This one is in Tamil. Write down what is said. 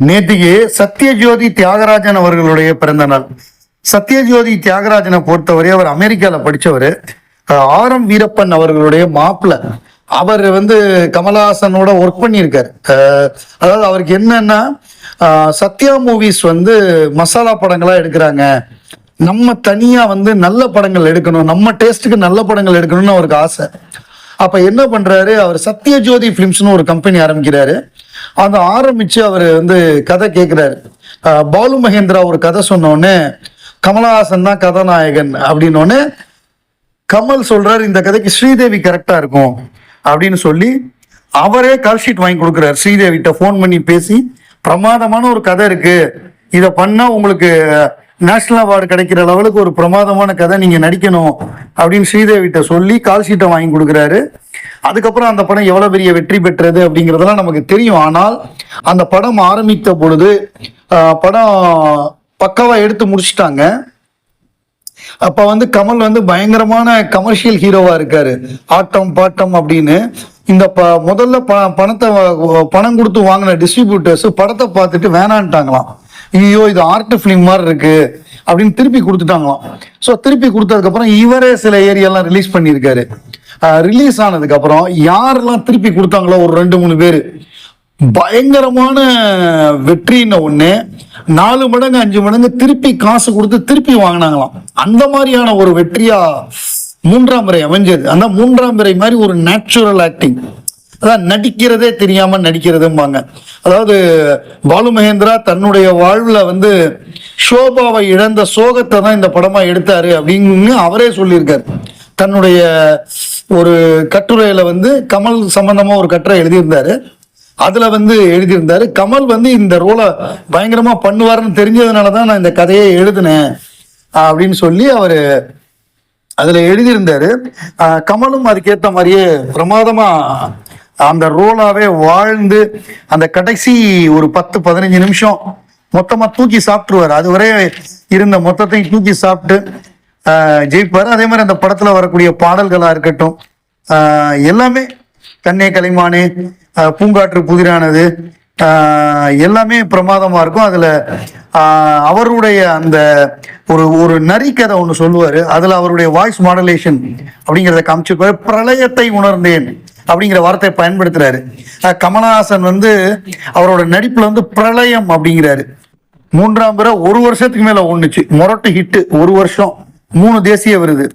நேத்திக்கு சத்யஜோதி தியாகராஜன் அவர்களுடைய பிறந்த நாள். சத்யஜோதி தியாகராஜனை பொறுத்தவரை அவர் அமெரிக்கால படிச்சவர். ஆர்.எம். வீரப்பன் அவர்களுடைய மாப்பிள்ள. அவர் கமலஹாசனோட ஒர்க் பண்ணியிருக்காரு. அதாவது அவருக்கு என்னன்னா, சத்யா மூவிஸ் மசாலா படங்களா எடுக்கிறாங்க, நம்ம தனியா நல்ல படங்கள் எடுக்கணும், நம்ம டேஸ்ட்டுக்கு நல்ல படங்கள் எடுக்கணும்னு அவருக்கு ஆசை. அப்ப என்ன பண்றாரு, அவர் சத்யஜோதி பிலிம்ஸ்னு ஒரு கம்பெனி ஆரம்பிக்கிறாரு. அதை ஆரம்பிச்சு அவர் கதை கேட்கிறாரு. பாலு மகேந்திரா ஒரு கதை சொன்னோடனே கமலஹாசன் தான் கதாநாயகன் அப்படின்னோடனே கமல் சொல்றாரு, இந்த கதைக்கு ஸ்ரீதேவி கரெக்டா இருக்கும் அப்படின்னு சொல்லி அவரே கால் ஷீட் வாங்கி கொடுக்குறாரு. ஸ்ரீதேவிட்ட ஃபோன் பண்ணி பேசி, பிரமாதமான ஒரு கதை இருக்கு, இதை பண்ணா உங்களுக்கு நேஷனல் அவார்டு கிடைக்கிற லெவலுக்கு ஒரு பிரமாதமான கதை, நீங்க நடிக்கணும் அப்படின்னு ஸ்ரீதேவிட்ட சொல்லி கால் ஷீட்டை வாங்கி கொடுக்குறாரு. அதுக்கப்புறம் அந்த படம் எவ்வளவு பெரிய வெற்றி பெற்றது அப்படிங்கிறதெல்லாம் நமக்கு தெரியும். ஆனால் அந்த படம் ஆரம்பித்த பொழுது படம் பக்காவா எடுத்து முடிச்சுட்டாங்க. அப்ப கமல் பயங்கரமான கமர்ஷியல் ஹீரோவா இருக்காரு, ஆட்டம் பாட்டம் அப்படின்னு. இந்த முதல்ல பணம் கொடுத்து வாங்கின டிஸ்ட்ரிபியூட்டர்ஸ் படத்தை பார்த்துட்டு வேணான்ட்டாங்களாம். ஐயோ இது ஆர்ட் பிலிம் மாதிரி இருக்கு அப்படின்னு திருப்பி கொடுத்துட்டாங்களாம். ஸோ திருப்பி கொடுத்ததுக்கு அப்புறம் இவரே சில ஏரியாலாம் ரிலீஸ் பண்ணியிருக்காரு. ரிலீஸ் ஆனதுக்கு அப்புறம் யாரெல்லாம் திருப்பி கொடுத்தாங்களோ ஒரு 2-3 பேர் பயங்கரமான வெற்றின்னு ஒண்ணு 4 மடங்கு 5 மடங்கு திருப்பி காசு கொடுத்து திருப்பி வாங்கினாங்களாம். அந்த மாதிரியான ஒரு வெற்றியா 3ஆம் பிறை அமைஞ்சது. அந்த 3ஆம் பிறை மாதிரி ஒரு நேச்சுரல் ஆக்டிங், அதான் நடிக்கிறதே தெரியாம நடிக்கிறதும்பாங்க. அதாவது பாலு மகேந்திரா தன்னுடைய வாழ்வுல ஷோபாவை இழந்த சோகத்தை தான் இந்த படமா எடுத்தாரு அப்படின்னு அவரே சொல்லியிருக்காரு. தன்னுடைய ஒரு கட்டுரையில கமல் சம்பந்தமா ஒரு கட்டுரை எழுதியிருந்தாரு. அதுல எழுதியிருந்தாரு, கமல் இந்த ரோலை பயங்கரமா பண்ணுவாருன்னு தெரிஞ்சதுனாலதான் நான் இந்த கதையை எழுதினேன் அப்படின்னு சொல்லி அவரு அதுல எழுதியிருந்தாரு. கமலும் அதுக்கேற்ற மாதிரியே பிரமாதமா அந்த ரோலாவே வாழ்ந்து அந்த கடைசி ஒரு 10-15 நிமிஷம் மொத்தமா தூக்கி சாப்பிட்டுருவாரு. அதுவரை இருந்த மொத்தத்தையும் தூக்கி சாப்பிட்டு ஜெயிப்பாரு. அதே மாதிரி அந்த படத்துல வரக்கூடிய பாடல்களா இருக்கட்டும், எல்லாமே கண்ணே கலைமானே, பூங்காற்று புதிரானது, எல்லாமே பிரமாதமா இருக்கும். அதுல அவருடைய அந்த ஒரு நரிக்கதை ஒண்ணு சொல்லுவாரு. அதுல அவருடைய வாய்ஸ் மாடுலேஷன் அப்படிங்கிறத காமிச்சிருப்பாரு. பிரளயத்தை உணர்ந்தேன் அப்படிங்கிற வார்த்தையை பயன்படுத்துறாரு. கமலஹாசன் அவரோட நடிப்புல பிரளயம் அப்படிங்கிறாரு. 3ஆம் பிறை 1 வருஷத்துக்கு மேல ஒண்ணுச்சு, மொரட்டு ஹிட், 1 வருஷம் 3 தேசிய விருது.